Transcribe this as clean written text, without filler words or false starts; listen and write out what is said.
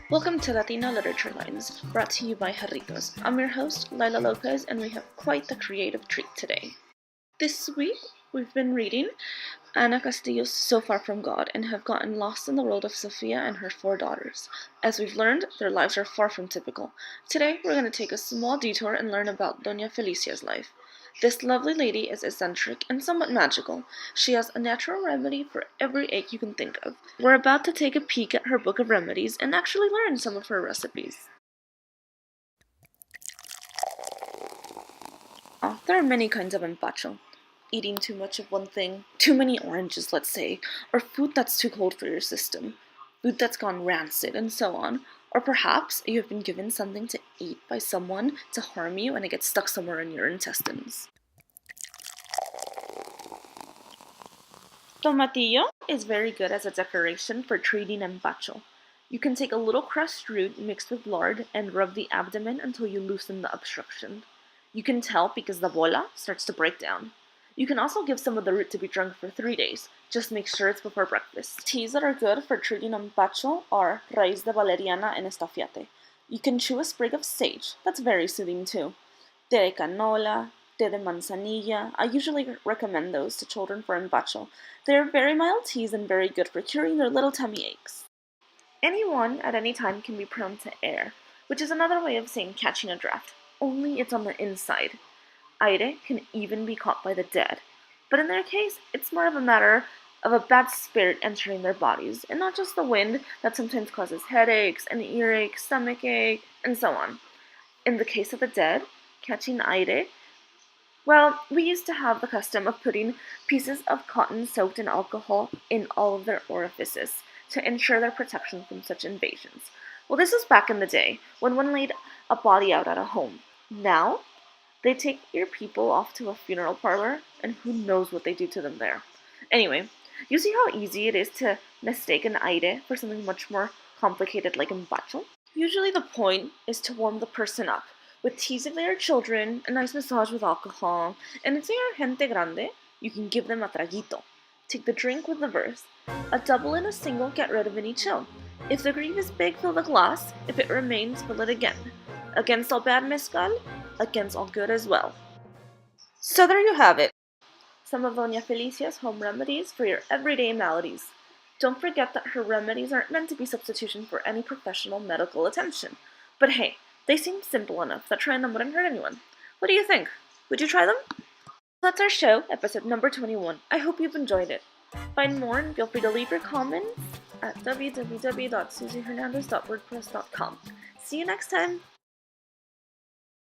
Welcome to Latino Literature Lines, brought to you by Jarritos. I'm your host, Lila Lopez, and we have quite the creative treat today. This week, we've been reading Ana Castillo's So Far From God and have gotten lost in the world of Sofia and her four daughters. As we've learned, their lives are far from typical. Today, we're going to take a small detour and learn about Doña Felicia's life. This lovely lady is eccentric and somewhat magical. She has a natural remedy for every ache you can think of. We're about to take a peek at her book of remedies and actually learn some of her recipes. There are many kinds of empacho. Eating too much of one thing, too many oranges, let's say, or food that's too cold for your system, food that's gone rancid, and so on. Or perhaps you have been given something to eat by someone to harm you and it gets stuck somewhere in your intestines. Tomatillo is very good as a decoration for treating empacho. You can take a little crushed root mixed with lard and rub the abdomen until you loosen the obstruction. You can tell because the bola starts to break down. You can also give some of the root to be drunk for 3 days. Just make sure it's before breakfast. Teas that are good for treating empacho are raíz de valeriana and estafiate. You can chew a sprig of sage. That's very soothing too. Té de canola, té de manzanilla. I usually recommend those to children for empacho. They're very mild teas and very good for curing their little tummy aches. Anyone at any time can be prone to air, which is another way of saying catching a draft, only it's on the inside. Aire can even be caught by the dead, but in their case, it's more of a matter of a bad spirit entering their bodies, and not just the wind that sometimes causes headaches and earache, stomachache, and so on. In the case of the dead, catching aire, well, we used to have the custom of putting pieces of cotton soaked in alcohol in all of their orifices to ensure their protection from such invasions. Well, this was back in the day, when one laid a body out at a home. Now, they take your people off to a funeral parlor, and who knows what they do to them there. Anyway, you see how easy it is to mistake an aire for something much more complicated like empacho? Usually the point is to warm the person up with teas if they are children, a nice massage with alcohol, and if they are gente grande, you can give them a traguito. Take the drink with the verse. A double and a single get rid of any chill. If the grief is big, fill the glass. If it remains, fill it again. Against all bad mezcal, against all good as well. So there you have it. Some of Doña Felicia's home remedies for your everyday maladies. Don't forget that her remedies aren't meant to be substitution for any professional medical attention. But hey, they seem simple enough that trying them wouldn't hurt anyone. What do you think? Would you try them? That's our show, episode number 21. I hope you've enjoyed it. Find more and feel free to leave your comments at www.susiehernandez.wordpress.com. See you next time!